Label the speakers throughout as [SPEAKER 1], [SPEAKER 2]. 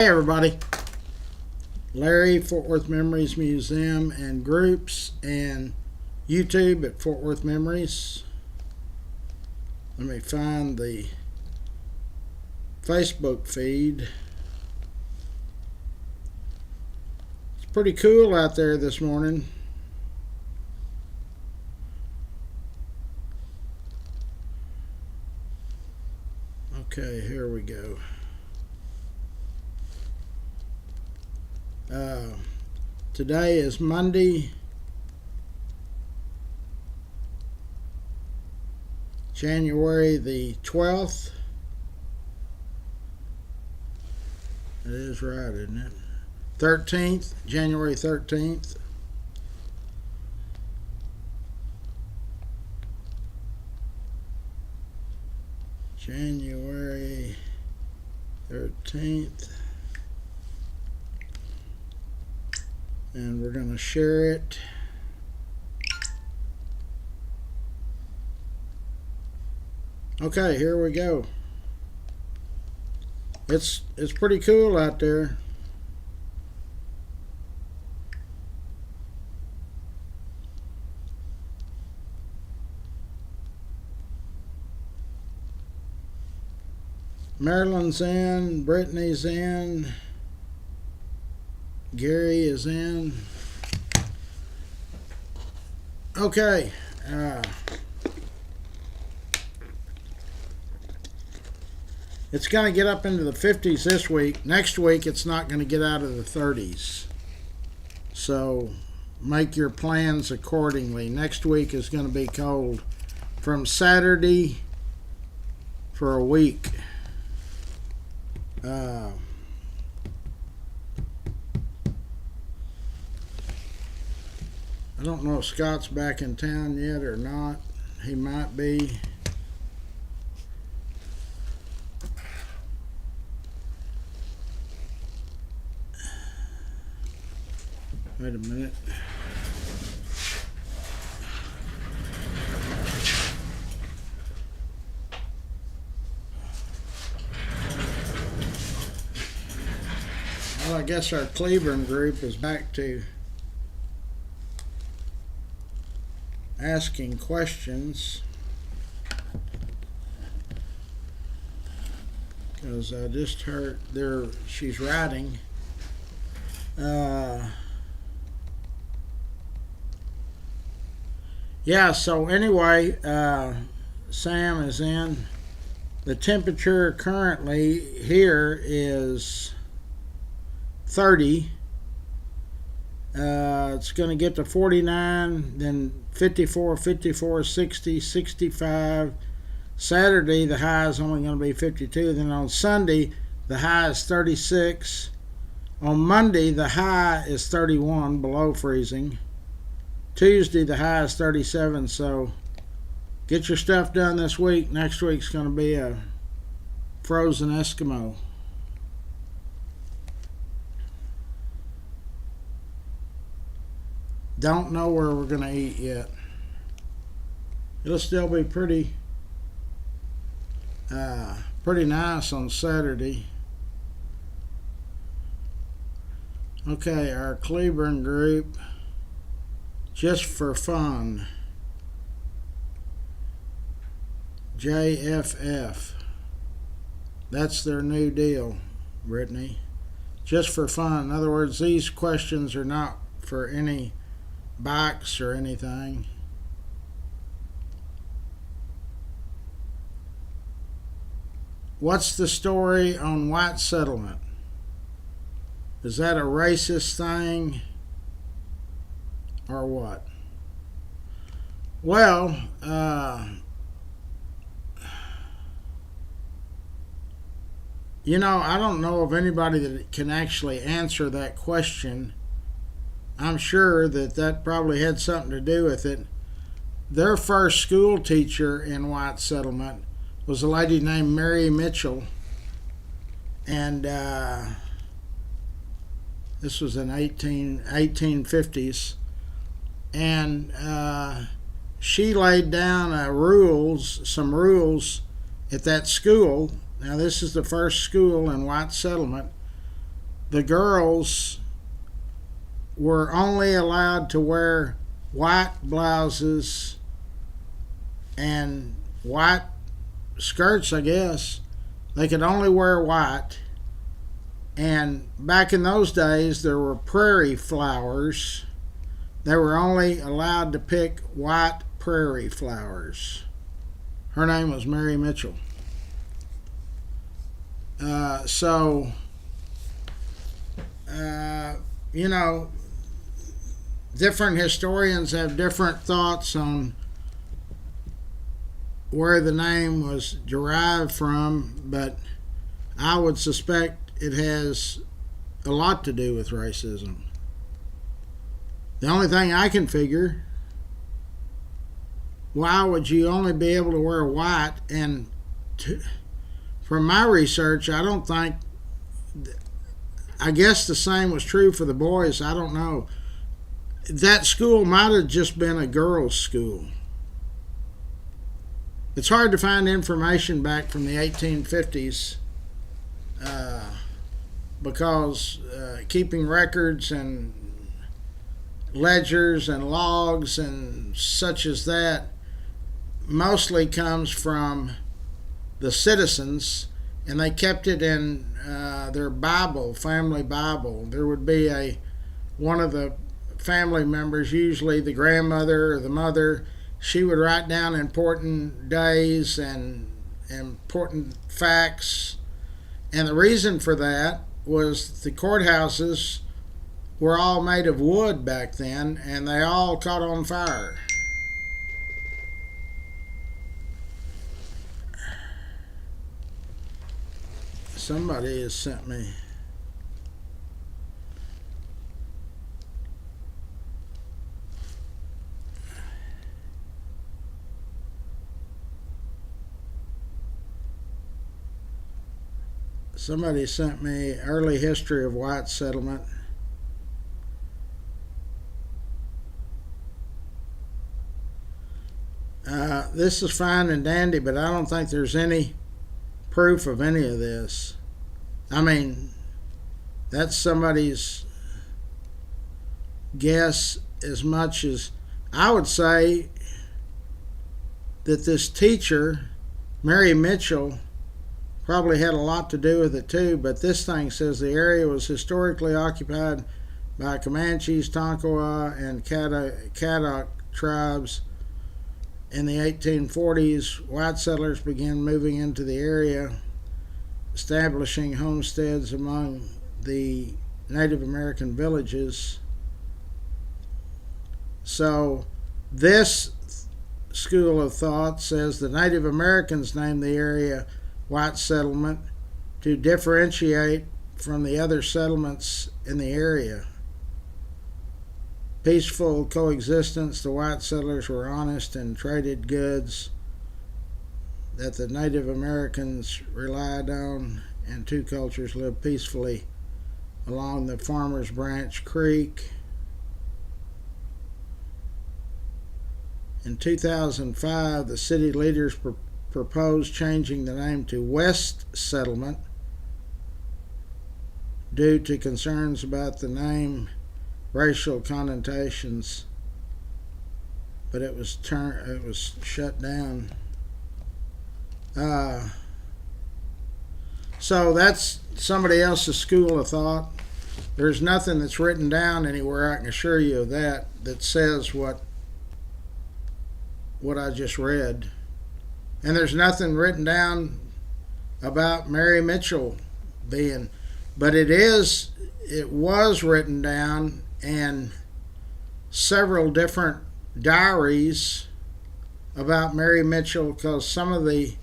[SPEAKER 1] Hey everybody, Larry, Fort Worth Memories Museum and Groups, and YouTube at Fort Worth Memories. Let me find the Facebook feed. It's pretty cool out there this morning. Okay, here we go. Today is Monday, January the 12th. It is right, isn't it? 13th, January 13th. January 13th. And we're going to share it. Okay, here we go. It's pretty cool out there. Marilyn's in, Brittany's in, Gary is in. Okay. It's going to get up into the 50s this week. Next week, it's not going to get out of the 30s. So make your plans accordingly. Next week is going to be cold from Saturday for a week. I don't know if Scott's back in town yet or not. He might be. Wait a minute. Well, I guess our Cleveland group is back to asking questions, because I just heard there she's writing. Yeah, so anyway, Sam is in. The temperature currently here is 30. It's going to get to 49, then 54, 54, 60, 65. Saturday, the high is only going to be 52. Then on Sunday, the high is 36. On Monday, the high is 31, below freezing. Tuesday, the high is 37. So get your stuff done this week. Next week's going to be a frozen Eskimo. Don't know where we're going to eat yet. It'll still be pretty nice on Saturday. Okay, our Cleveland group, just for fun. JFF. That's their new deal, Brittany. Just for fun. In other words, these questions are not for any bikes or anything. What's the story on white settlement? Is that a racist thing or what? Well, I don't know of anybody that can actually answer that question. I'm sure that probably had something to do with it. Their first school teacher in White Settlement was a lady named Mary Mitchell, and this was in 1850s, and she laid down some rules at that school. Now, this is the first school in White Settlement. the girls were only allowed to wear white blouses and white skirts, I guess. They could only wear white. And back in those days, there were prairie flowers. They were only allowed to pick white prairie flowers. Her name was Mary Mitchell. So, you know, different historians have different thoughts on where the name was derived from, but I would suspect it has a lot to do with racism. The only thing I can figure, why would you only be able to wear white? And from my research, I don't think, I guess the same was true for the boys. I don't know. That school might have just been a girls' school. It's hard to find information back from the 1850s because keeping records and ledgers and logs and such as that mostly comes from the citizens, and they kept it in their Bible, family Bible. There would be one of the family members, usually the grandmother or the mother. She would write down important days and important facts. And the reason for that was the courthouses were all made of wood back then, and they all caught on fire. Somebody has sent me. Somebody sent me early history of white settlement. This is fine and dandy, but I don't think there's any proof of any of this. I mean, that's somebody's guess as much as I would say that this teacher, Mary Mitchell, probably had a lot to do with it too, but this thing says the area was historically occupied by Comanches, Tonkawa, and Caddock tribes. In the 1840s, white settlers began moving into the area, establishing homesteads among the Native American villages. So this school of thought says the Native Americans named the area white settlement to differentiate from the other settlements in the area. Peaceful coexistence, the white settlers were honest and traded goods that the Native Americans relied on, and two cultures lived peacefully along the Farmers Branch Creek. In 2005, the city leaders proposed changing the name to West Settlement due to concerns about the name racial connotations, but it was shut down. So that's somebody else's school of thought. There's nothing that's written down anywhere, I can assure you of that says what I just read. And there's nothing written down about Mary Mitchell being, but it was written down in several different diaries about Mary Mitchell, because some of the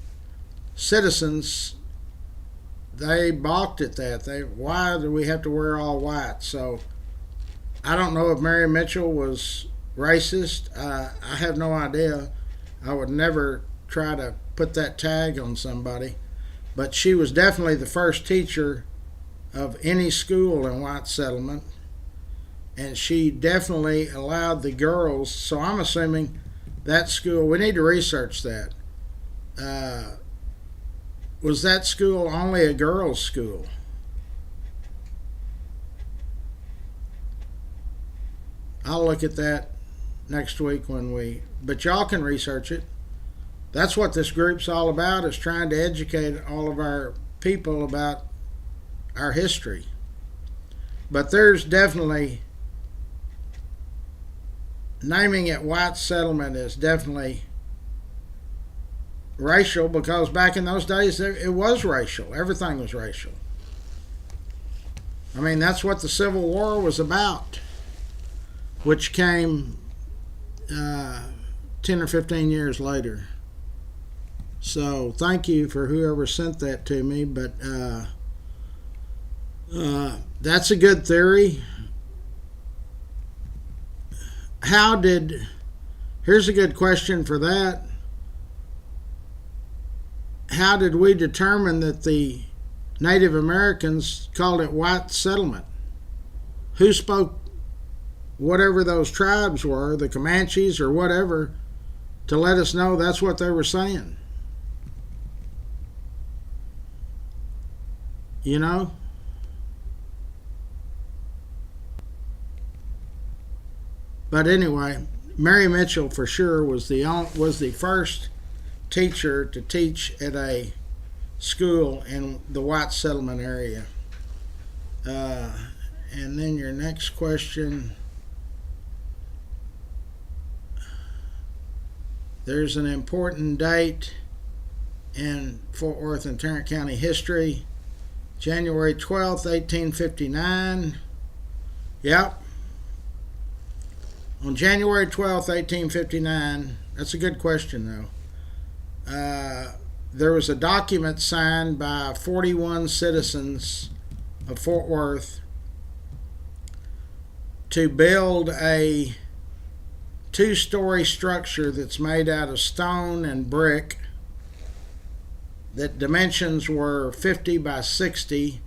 [SPEAKER 1] citizens, they balked at that. Why do we have to wear all white? So I don't know if Mary Mitchell was racist. I have no idea. I would never try to put that tag on somebody, but she was definitely the first teacher of any school in white settlement, and she definitely allowed the girls. So I'm assuming that school, we need to research that. Was that school only a girls' school? I'll look at that next week but y'all can research it. That's what this group's all about, is trying to educate all of our people about our history. But there's definitely, naming it white settlement is definitely racial, because back in those days it was racial. Everything was racial. I mean, that's what the Civil War was about, which came 10 or 15 years later. So thank you for whoever sent that to me, but that's a good theory. Here's a good question for that. How did we determine that the Native Americans called it white settlement? Who spoke whatever those tribes were, the Comanches or whatever, to let us know that's what they were saying? You know? But anyway, Mary Mitchell for sure was the first teacher to teach at a school in the white settlement area. And then your next question. There's an important date in Fort Worth and Tarrant County history. January 12th, 1859. Yep. On January 12th, 1859, that's a good question though, there was a document signed by 41 citizens of Fort Worth to build a 2-story structure that's made out of stone and brick, that dimensions were 50 by 60,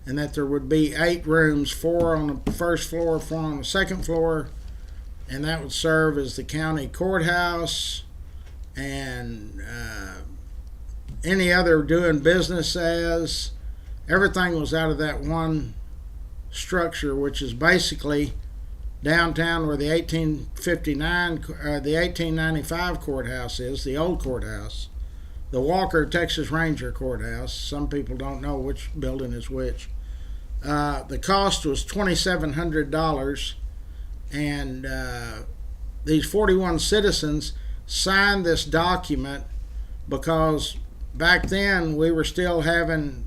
[SPEAKER 1] and that there would be 8 rooms, 4 on the first floor, 4 on the second floor, and that would serve as the county courthouse and any other doing business as. Everything was out of that one structure, which is basically downtown where the 1895 courthouse is, the old courthouse, the Walker Texas Ranger courthouse. Some people don't know which building is which. The cost was $2,700, and these 41 citizens signed this document because back then we were still having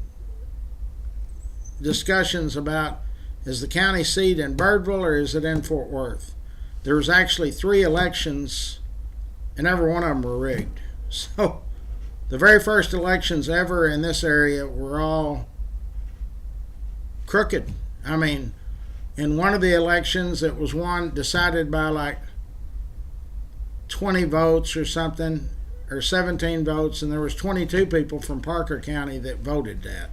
[SPEAKER 1] discussions about, is the county seat in Birdville or is it in Fort Worth? There was actually 3 elections, and every one of them were rigged. So the very first elections ever in this area were all crooked. I mean, in one of the elections, it was one decided by like 20 votes or something, or 17 votes, and there was 22 people from Parker County that voted that.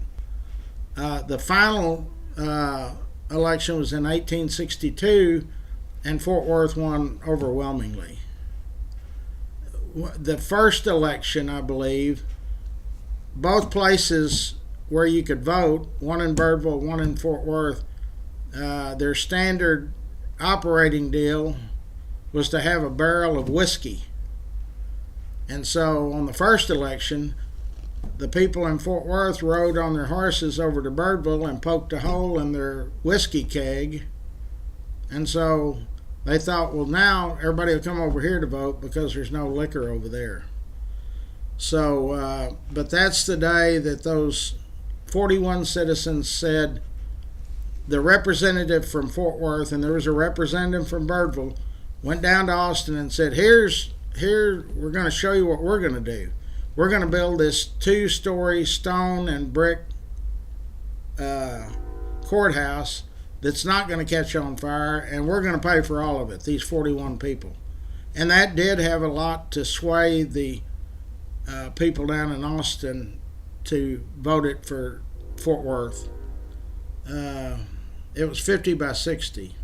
[SPEAKER 1] The final election was in 1862, and Fort Worth won overwhelmingly. The first election, I believe, both places where you could vote, one in Birdville, one in Fort Worth, their standard operating deal was to have a barrel of whiskey. And so on the first election, the people in Fort Worth rode on their horses over to Birdville and poked a hole in their whiskey keg. And so they thought, well, now everybody will come over here to vote because there's no liquor over there. So, but that's the day that those 41 citizens said, the representative from Fort Worth, and there was a representative from Birdville, went down to Austin and said, here, we're going to show you what we're going to do. We're going to build this 2-story stone and brick courthouse that's not going to catch on fire, and we're going to pay for all of it, these 41 people. And that did have a lot to sway the people down in Austin to vote it for Fort Worth. It was 50 by 60.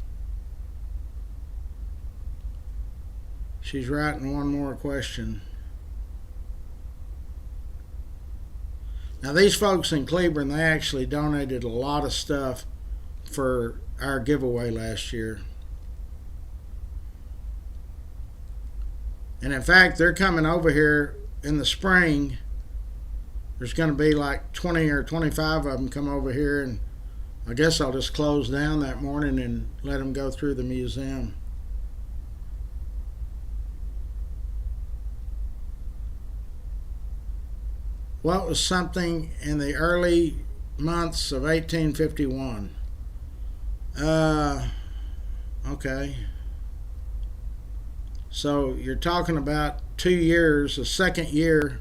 [SPEAKER 1] She's writing one more question. Now, these folks in Cleburne, they actually donated a lot of stuff for our giveaway last year. And in fact, they're coming over here in the spring. There's going to be like 20 or 25 of them come over here, and I guess I'll just close down that morning and let them go through the museum. What was something in the early months of 1851? Okay. So you're talking about 2 years, the second year,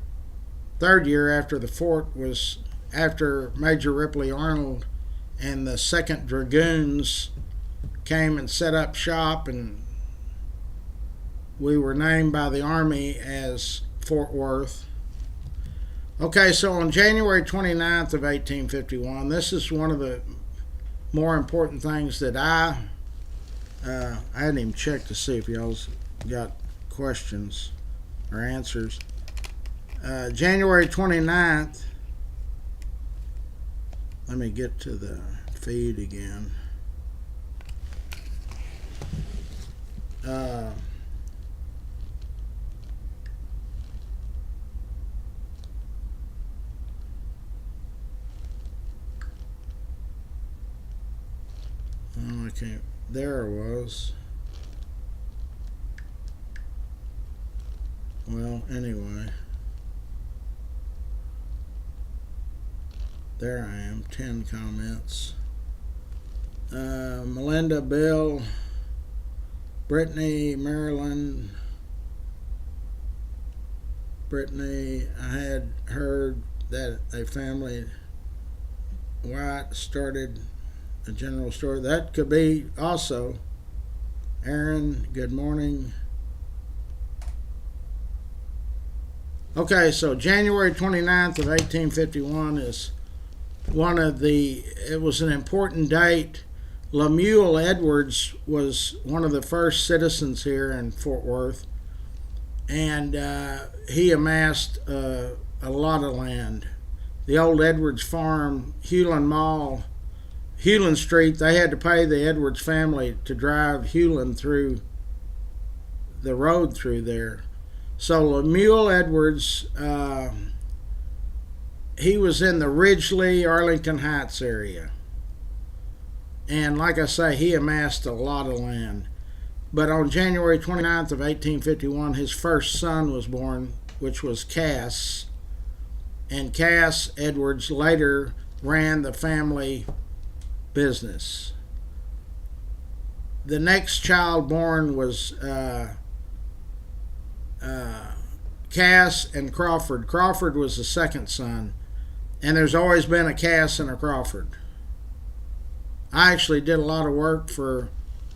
[SPEAKER 1] third year after the fort was, after Major Ripley Arnold and the 2nd Dragoons came and set up shop, and we were named by the Army as Fort Worth. Okay, so on January 29th of 1851, this is one of the more important things that I hadn't even checked to see if y'all's got questions or answers. January 29th, let me get to the feed again. Oh, I can't. There it was. Well, anyway. There I am, 10 comments. Melinda, Bill, Brittany, Maryland. Brittany, I had heard that a family White started a general store. That could be also. Aaron, good morning. Okay, so January 29th of 1851 is it was an important date. Lemuel Edwards was one of the first citizens here in Fort Worth, and he amassed a lot of land. The old Edwards farm, Hewlin Mall, Hewlin Street, they had to pay the Edwards family to drive Hewlin through the road through there. So Lemuel Edwards, he was in the Ridgely, Arlington Heights area. And like I say, he amassed a lot of land. But on January 29th of 1851, his first son was born, which was Cass. And Cass Edwards later ran the family business. The next child born was Cass and Crawford. Crawford was the second son, and there's always been a Cass and a Crawford. I actually did a lot of work for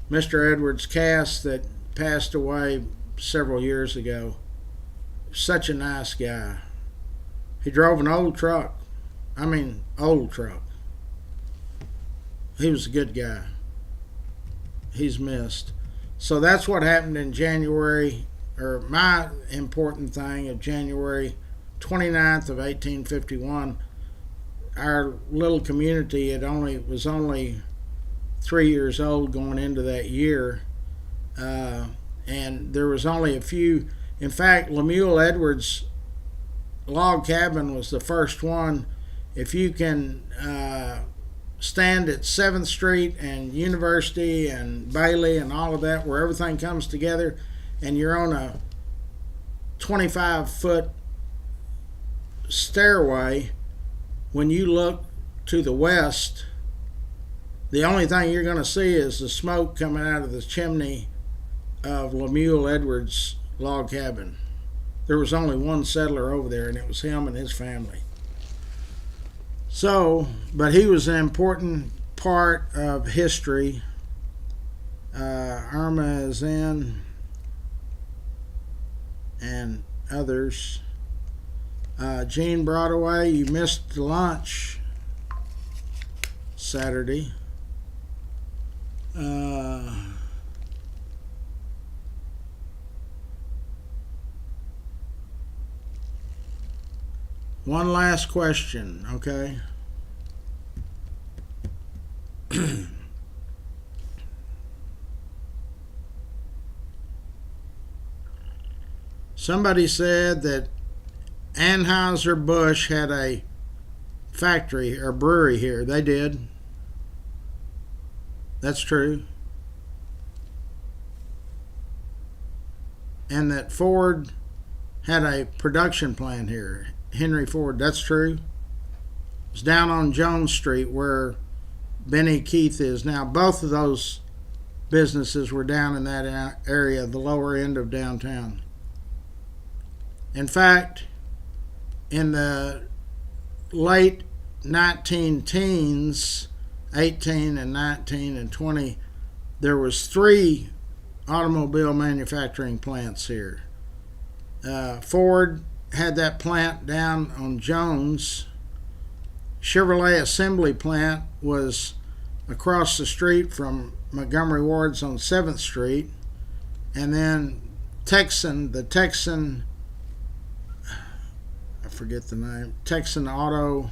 [SPEAKER 1] Mr. Edwards Cass that passed away several years ago. Such a nice guy. He drove an old truck. I mean, old truck. He was a good guy. He's missed. So that's what happened in January, or my important thing of January 29th of 1851. Our little community was only 3 years old going into that year, and there was only a few. In fact, Lemuel Edwards log cabin was the first one. If you can stand at 7th Street and University and Bailey and all of that, where everything comes together, and you're on a 25-foot stairway, when you look to the west, the only thing you're going to see is the smoke coming out of the chimney of Lemuel Edwards' log cabin. There was only one settler over there, and it was him and his family. So, but he was an important part of history. Irma is in, and others. Gene Broadway, you missed lunch Saturday. One last question, okay? Somebody said that Anheuser-Busch had a factory or brewery here. They did. That's true. And that Ford had a production plant here. Henry Ford. That's true. It's down on Jones Street where Benny Keith is now. Both of those businesses were down in that area, the lower end of downtown. In fact, in the late 19 teens, 18 and 19 and 20, there was 3 automobile manufacturing plants here. Ford had that plant down on Jones. Chevrolet assembly plant was across the street from Montgomery Ward's on 7th Street. And then the Texan, I forget the name, Texan Auto,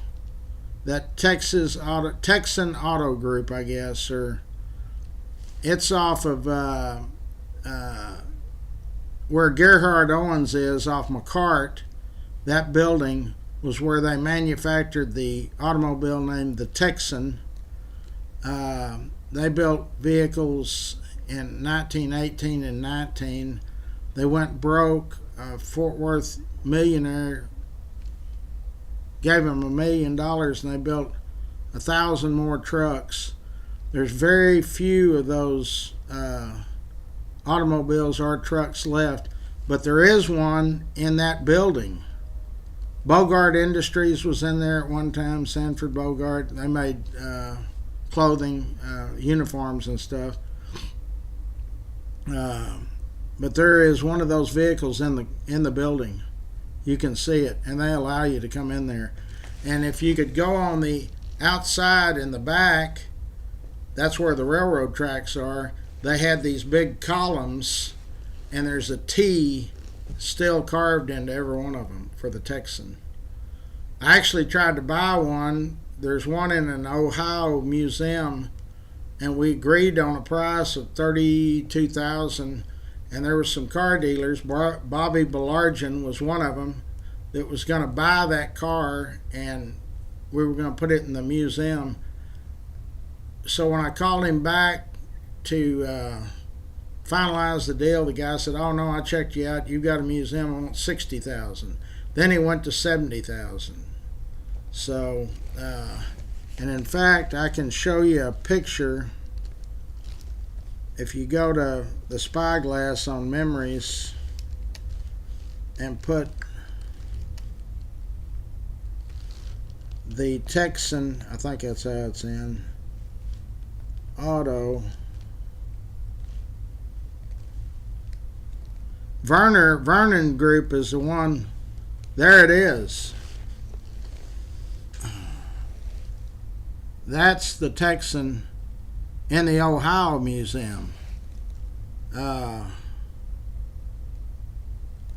[SPEAKER 1] that Texan Auto Group, I guess, or it's off of where Gerhard Owens is, off McCart. That building was where they manufactured the automobile named the Texan. They built vehicles in 1918 and 19. They went broke. Fort Worth millionaire gave them $1 million, and they built 1,000 more trucks. There's very few of those automobiles or trucks left, but there is one in that building. Bogart Industries was in there at one time. Sanford Bogart. They made clothing, uniforms and stuff. But there is one of those vehicles in the building. You can see it, and they allow you to come in there. And if you could go on the outside in the back, that's where the railroad tracks are. They had these big columns, and there's a T still carved into every one of them for the Texan. I actually tried to buy one. There's one in an Ohio museum, and we agreed on a price of $32,000. And there were some car dealers. Bobby Belargin was one of them that was going to buy that car, and we were going to put it in the museum. So when I called him back to finalize the deal, the guy said, "Oh no, I checked you out. You got a museum. I want $60,000." Then he went to $70,000. So, and in fact, I can show you a picture. If you go to the Spyglass on Memories and put the Texan, I think that's how it's in, Auto. Vernon Group is the one. There it is. That's the Texan in the Ohio Museum.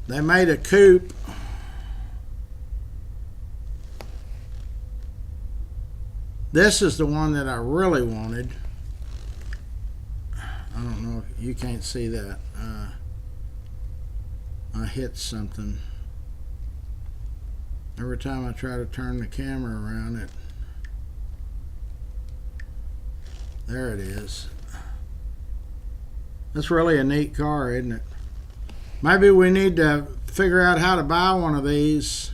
[SPEAKER 1] They made a coupe. This is the one that I really wanted. I don't know if you can't see that. I hit something. Every time I try to turn the camera around it. There it is. That's really a neat car, isn't it? Maybe we need to figure out how to buy one of these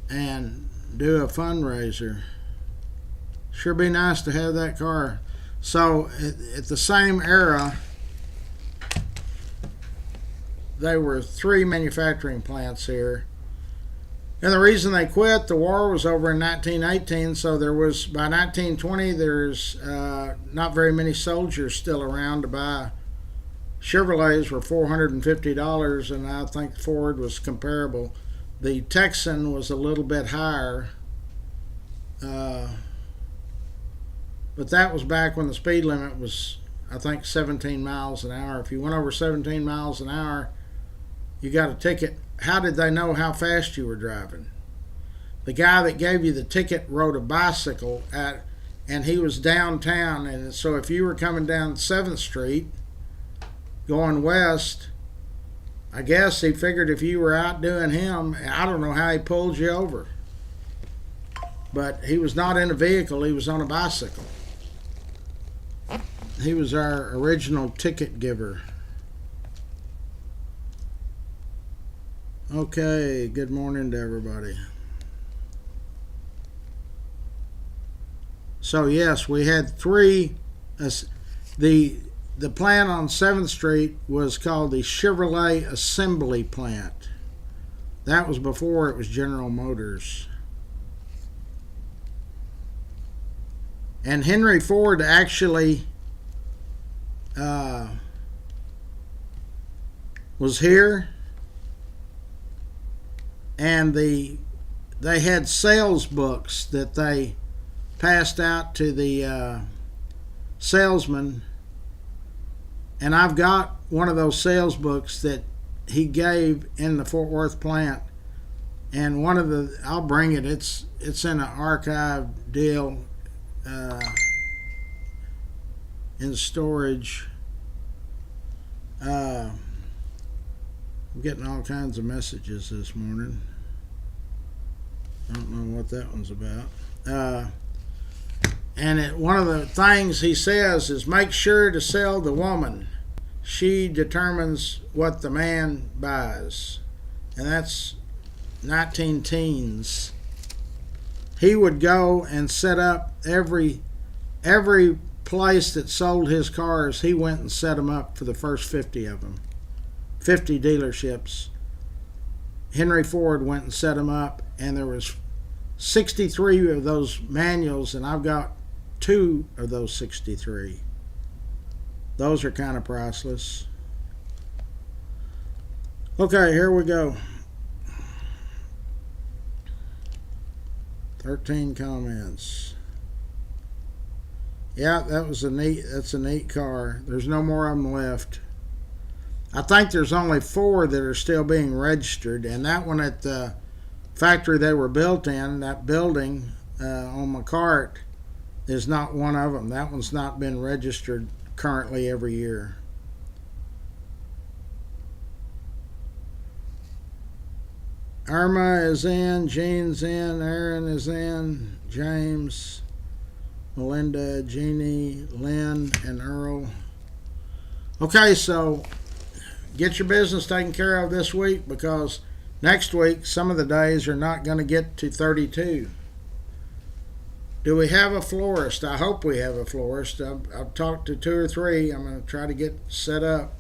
[SPEAKER 1] and do a fundraiser. Sure be nice to have that car. So at the same era, there were 3 manufacturing plants here. And the reason they quit, the war was over in 1918, so there was, by 1920, there's not very many soldiers still around to buy. Chevrolets were $450, and I think Ford was comparable. The Texan was a little bit higher, but that was back when the speed limit was, I think, 17 miles an hour. If you went over 17 miles an hour, you got a ticket. How did they know how fast you were driving? The guy that gave you the ticket rode a bicycle and he was downtown, and so if you were coming down 7th Street going west, I guess he figured if you were outdoing him, I don't know how he pulled you over. But he was not in a vehicle, he was on a bicycle. He was our original ticket giver. Okay, good morning to everybody. So yes, we had three. The plant on 7th Street was called the Chevrolet Assembly Plant. That was before it was General Motors. And Henry Ford actually was here, and they had sales books that they passed out to the salesman, and I've got one of those sales books that he gave in the Fort Worth plant, and I'll bring it. It's in an archive deal in storage. I'm getting all kinds of messages this morning. I don't know what that one's about. And one of the things he says is make sure to sell the woman. She determines what the man buys. And that's 19 teens. He would go and set up every place that sold his cars. He went and set them up for the first 50 of them. 50 dealerships. Henry Ford went and set them up, and there was 63 of those manuals, and I've got 2 of those 63. Those are kind of priceless. Okay, here we go. 13 comments. Yeah, that's a neat car. There's no more of them left. I think there's only 4 that are still being registered, and that one at the factory they were built in, that building on McCart, is not one of them. That one's not been registered currently every year. Irma is in, Jean's in, Aaron is in, James, Melinda, Jeannie, Lynn, and Earl. Okay, so get your business taken care of this week, because next week some of the days are not going to get to 32. Do we have a florist? I hope we have a florist. I've talked to 2 or 3. I'm going to try to get set up.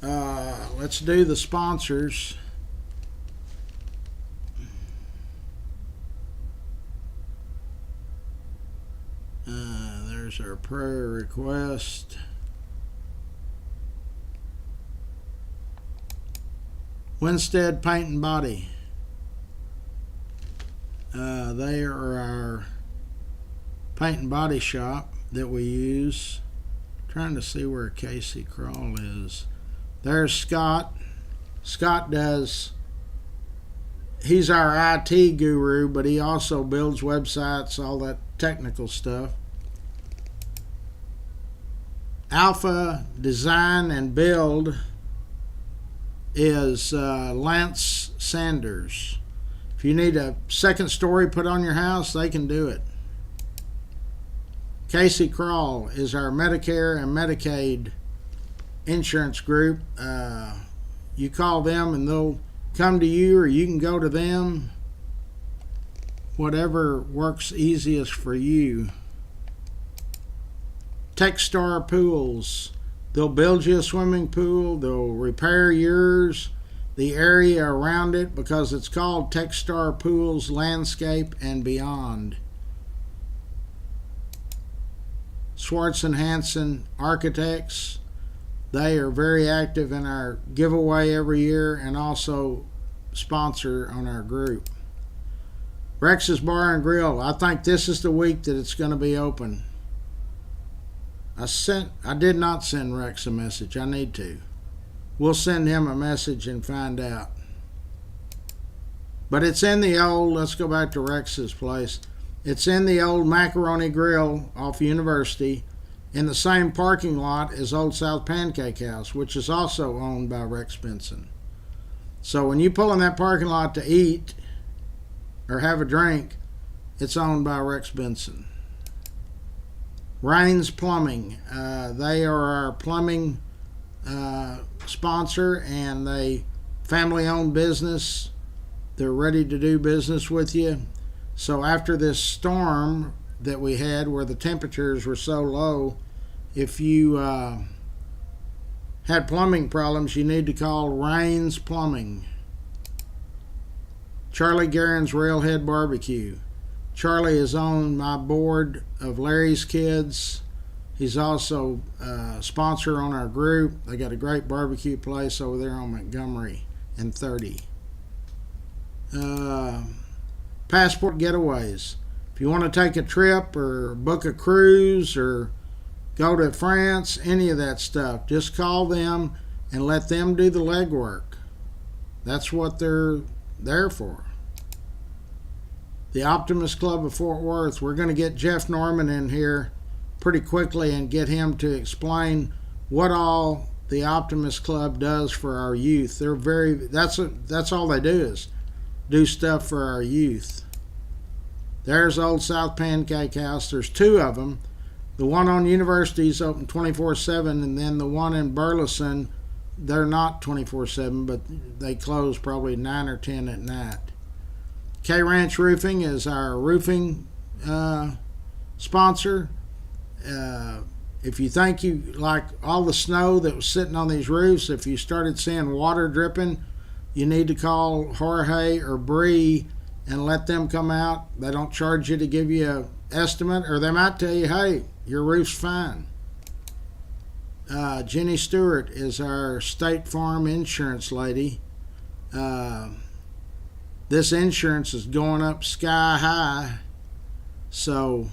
[SPEAKER 1] Let's do the sponsors. There's our prayer request. Winstead Paint and Body. They are our paint and body shop that we use. Trying to see where Casey Crawl is. There's Scott. Scott he's our IT guru, but he also builds websites, all that technical stuff. Alpha Design and Build is Lance Sanders. If you need a second story put on your house, they can do it. Casey Crawl is our Medicare and Medicaid insurance group. You call them and they'll come to you, or you can go to them. Whatever works easiest for you. Techstar Pools. They'll build you a swimming pool. They'll repair yours, the area around it, because it's called Techstar Pools Landscape and Beyond. Swartz and Hanson Architects. They are very active in our giveaway every year and also sponsor on our group. Rex's Bar and Grill. I think this is the week that it's going to be open. I did not send Rex a message. I need to. We'll send him a message and find out. But it's in the old, let's go back to Rex's place. It's in the old Macaroni Grill off University. in the same parking lot as Old South Pancake House, which is also owned by Rex Benson. So when you pull in that parking lot to eat or have a drink, it's owned by Rex Benson. Raines Plumbing. They are our plumbing sponsor, and they family-owned business. They're ready to do business with you. So after this storm that we had where the temperatures were so low, if you had plumbing problems, you need to call Raines Plumbing. Charlie Guerin's Railhead Barbecue. Charlie is on my board of Larry's Kids. He's also a sponsor on our group. They got a great barbecue place over there on Montgomery and 30. Passport Getaways. If you want to take a trip or book a cruise or go to France, any of that stuff, just call them and let them do the legwork. That's what they're there for. The Optimist Club of Fort Worth. We're going to get Jeff Norman in here pretty quickly and get him to explain what all the Optimist Club does for our youth. That's all they do is do stuff for our youth. There's Old South Pancake House. There's two of them. The one on University is open 24/7, and then the one in Burleson, they're not 24/7, but they close probably 9 or 10 at night. K Ranch Roofing is our roofing sponsor. If you think you like all the snow that was sitting on these roofs, if you started seeing water dripping, you need to call Jorge or Bree and let them come out. They don't charge you to give you an estimate, or they might tell you, hey, your roof's fine. Jenny Stewart is our State Farm insurance lady. This insurance is going up sky high. So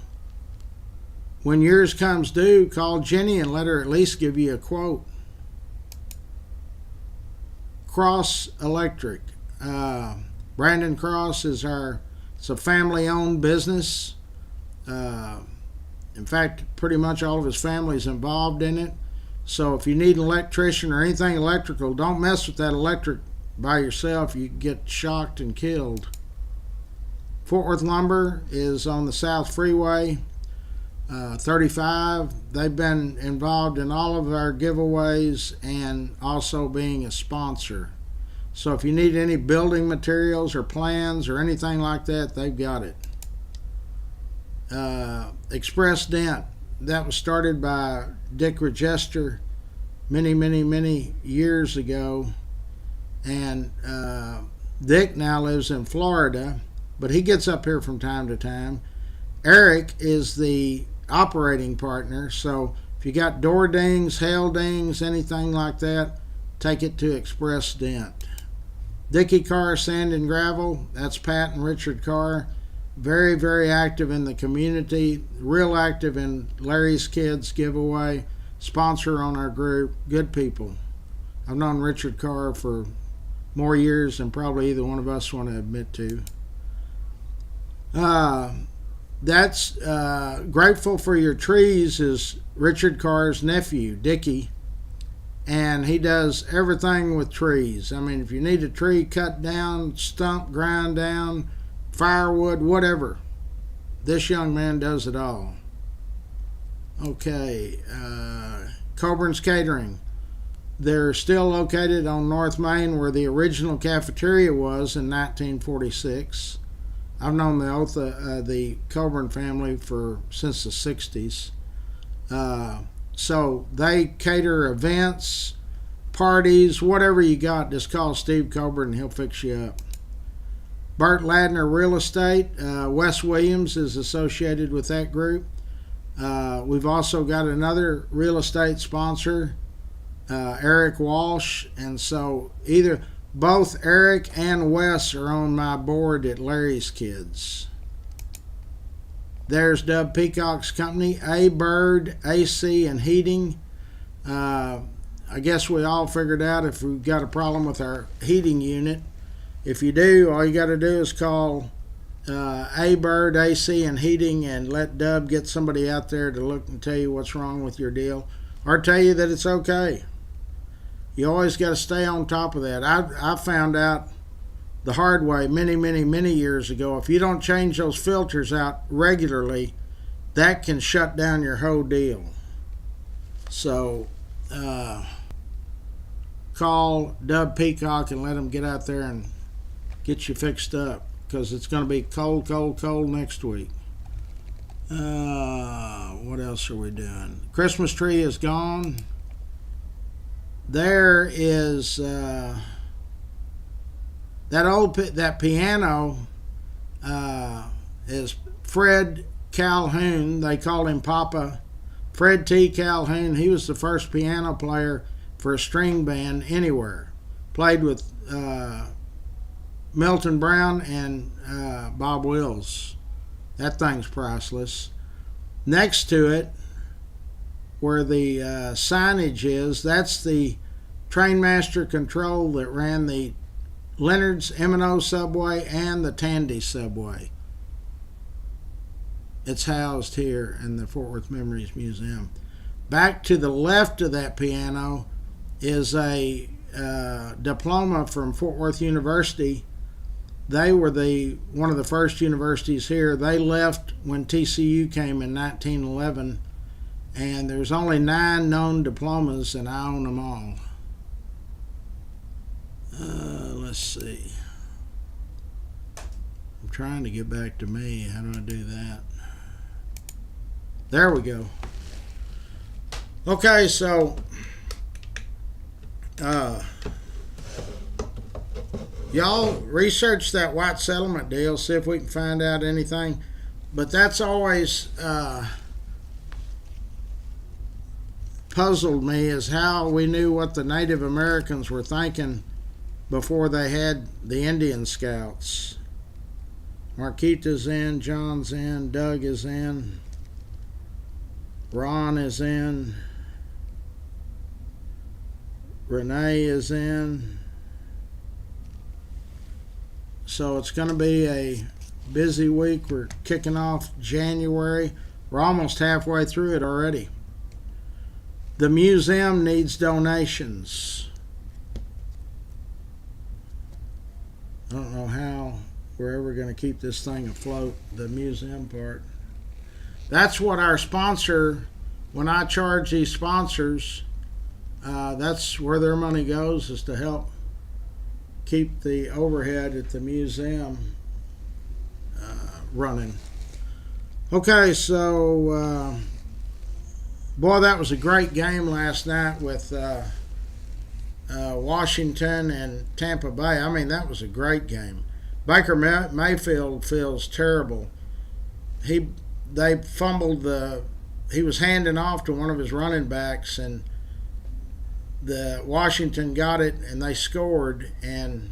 [SPEAKER 1] when yours comes due, call Jenny and let her at least give you a quote. Cross Electric. Brandon Cross is it's a family-owned business. In fact, pretty much all of his family is involved in it. So if you need an electrician or anything electrical, don't mess with that electric by yourself. You get shocked and killed. Fort Worth Lumber is on the South Freeway, 35. They've been involved in all of our giveaways and also being a sponsor. So if you need any building materials or plans or anything like that, they've got it. Express Dent. That was started by Dick Regester many years ago. And Dick now lives in Florida, but he gets up here from time to time. Eric is the operating partner, so if you got door dings, hail dings, anything like that, take it to Express Dent. Dickey Carr Sand and Gravel, that's Pat and Richard Carr. Very active in the community, real active in Larry's Kids giveaway, sponsor on our group, good people. I've known Richard Carr for more years than probably either one of us want to admit to. That's Grateful for Your Trees is Richard Carr's nephew, Dickie, and he does everything with trees. I mean, if you need a tree cut down, stump ground down, firewood, whatever, this young man does it all. Okay, Coburn's Catering. They're still located on North Main where the original cafeteria was in 1946. I've known the Coburn family since the 60s. So they cater events, parties, whatever you got, just call Steve Coburn and he'll fix you up. Burt Ladner Real Estate. Wes Williams is associated with that group. We've also got another real estate sponsor, Eric Walsh, and so both Eric and Wes are on my board at Larry's Kids. There's Dub Peacock's company, A Bird, AC and Heating. I guess we all figured out if we've got a problem with our heating unit. If you do, all you got to do is call A-Bird, AC, and Heating, and let Dub get somebody out there to look and tell you what's wrong with your deal, or tell you that it's okay. You always got to stay on top of that. I found out the hard way many years ago. If you don't change those filters out regularly, that can shut down your whole deal. So call Dub Peacock and let him get out there and get you fixed up, because it's going to be cold next week. What else are we doing? Christmas tree is gone. There is that piano is Fred Calhoun. They called him Papa. Fred T. Calhoun. He was the first piano player for a string band anywhere. Played with Milton Brown and Bob Wills. That thing's priceless. Next to it, where the signage is, that's the Trainmaster Control that ran the Leonard's M&O subway and the Tandy subway. It's housed here in the Fort Worth Memories Museum. Back to the left of that piano is a diploma from Fort Worth University. They were one of the first universities here. They left when TCU came in 1911, and there's only 9 known diplomas, and I own them all. Let's see. I'm trying to get back to me. How do I do that? There we go. Okay, so y'all research that white settlement deal, see if we can find out anything. But that's always puzzled me, is how we knew what the Native Americans were thinking before they had the Indian Scouts. Marquita's in, John's in, Doug is in, Ron is in, Renee is in. So it's going to be a busy week. We're kicking off January. We're almost halfway through it already. The museum needs donations. I don't know how we're ever going to keep this thing afloat, the museum part. That's what our sponsor, when I charge these sponsors, that's where their money goes, is to help keep the overhead at the museum running. Okay, so boy, that was a great game last night with Washington and Tampa Bay. I mean, that was a great game. Baker Mayfield feels terrible. They fumbled he was handing off to one of his running backs, and the Washington got it and they scored, and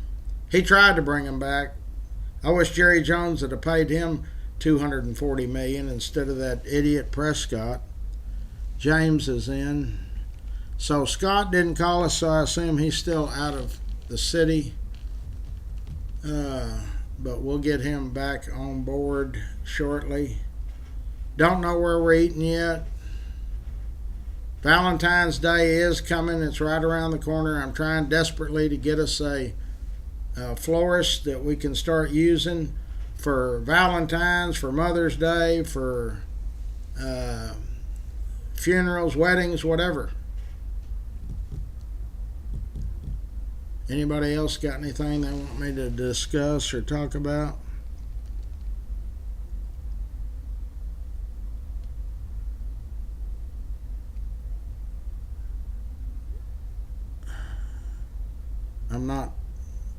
[SPEAKER 1] he tried to bring him back. I wish Jerry Jones had paid him $240 million instead of that idiot Prescott. James is in. So Scott didn't call us, so I assume he's still out of the city. But we'll get him back on board shortly. Don't know where we're eating yet. Valentine's Day is coming. It's right around the corner. I'm trying desperately to get us a florist that we can start using for Valentine's, for Mother's Day, for funerals, weddings, whatever. Anybody else got anything they want me to discuss or talk about?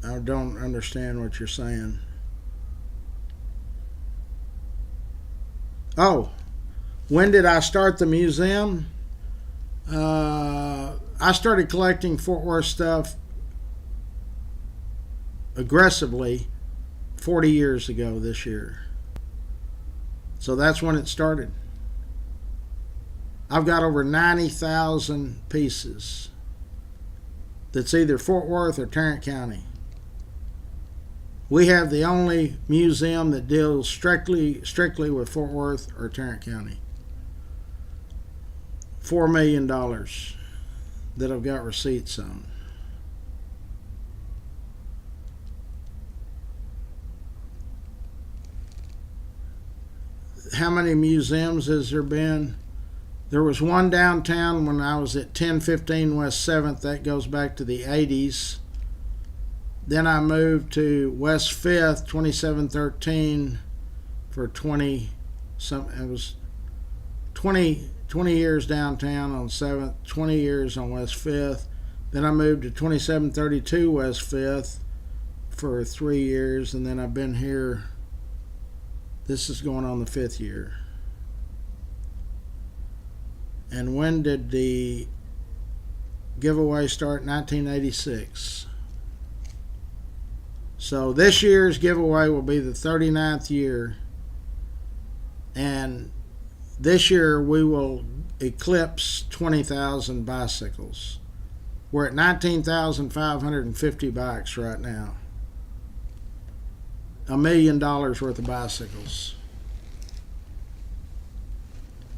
[SPEAKER 1] I don't understand what you're saying. Oh, when did I start the museum? I started collecting Fort Worth stuff aggressively 40 years ago this year. So that's when it started. I've got over 90,000 pieces that's either Fort Worth or Tarrant County. We have the only museum that deals strictly with Fort Worth or Tarrant County. $4 million that I've got receipts on. How many museums has there been? There was one downtown when I was at 1015 West 7th. That goes back to the 80s. Then I moved to West 5th, 2713 for 20 years downtown on 7th, 20 years on West 5th. Then I moved to 2732 West 5th for 3 years, and then I've been here. This is going on the 5th year. And when did the giveaway start? 1986. So this year's giveaway will be the 39th year. And this year we will eclipse 20,000 bicycles. We're at 19,550 bikes right now. $1 million worth of bicycles.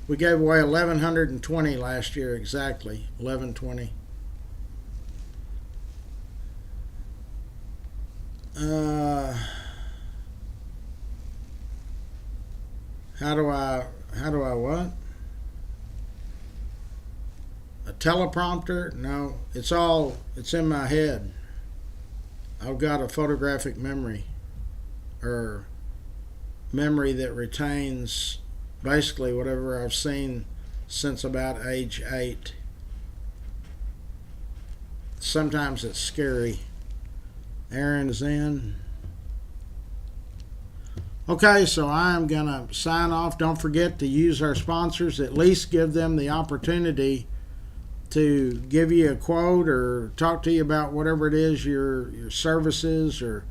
[SPEAKER 1] We gave away 1,120 last year, exactly 1,120. How do I what? A teleprompter? No, it's in my head. I've got a photographic memory, or memory that retains basically whatever I've seen since about age 8. Sometimes it's scary. Aaron's in. Okay, so I'm going to sign off. Don't forget to use our sponsors. At least give them the opportunity to give you a quote or talk to you about whatever it is your services, or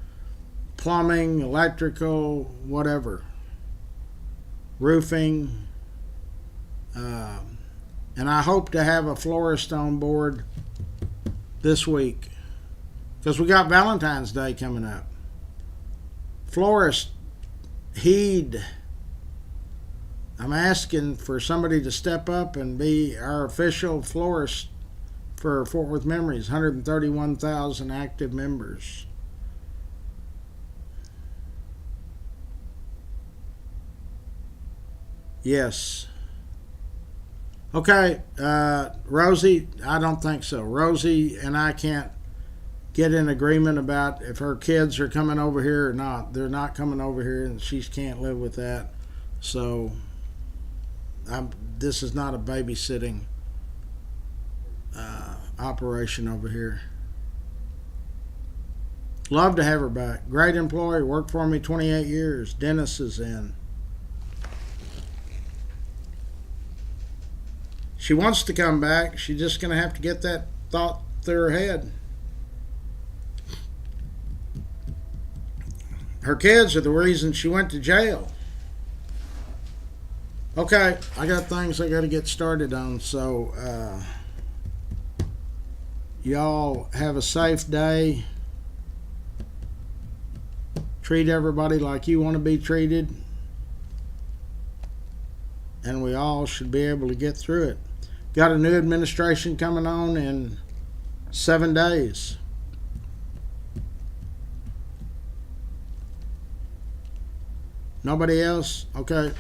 [SPEAKER 1] plumbing, electrical, whatever. Roofing. And I hope to have a florist on board this week, because we got Valentine's Day coming up. Florist, heed. I'm asking for somebody to step up and be our official florist for Fort Worth Memories. 131,000 active members. Yes. Okay, Rosie, I don't think so. Rosie and I can't get in agreement about if her kids are coming over here or not. They're not coming over here, and she can't live with that. So this is not a babysitting operation over here. Love to have her back. Great employee, worked for me 28 years. Dennis is in. She wants to come back. She's just going to have to get that thought through her head. Her kids are the reason she went to jail. Okay, I got things I got to get started on. So, y'all have a safe day. Treat everybody like you want to be treated. And we all should be able to get through it. Got a new administration coming on in 7 days. Nobody else? Okay.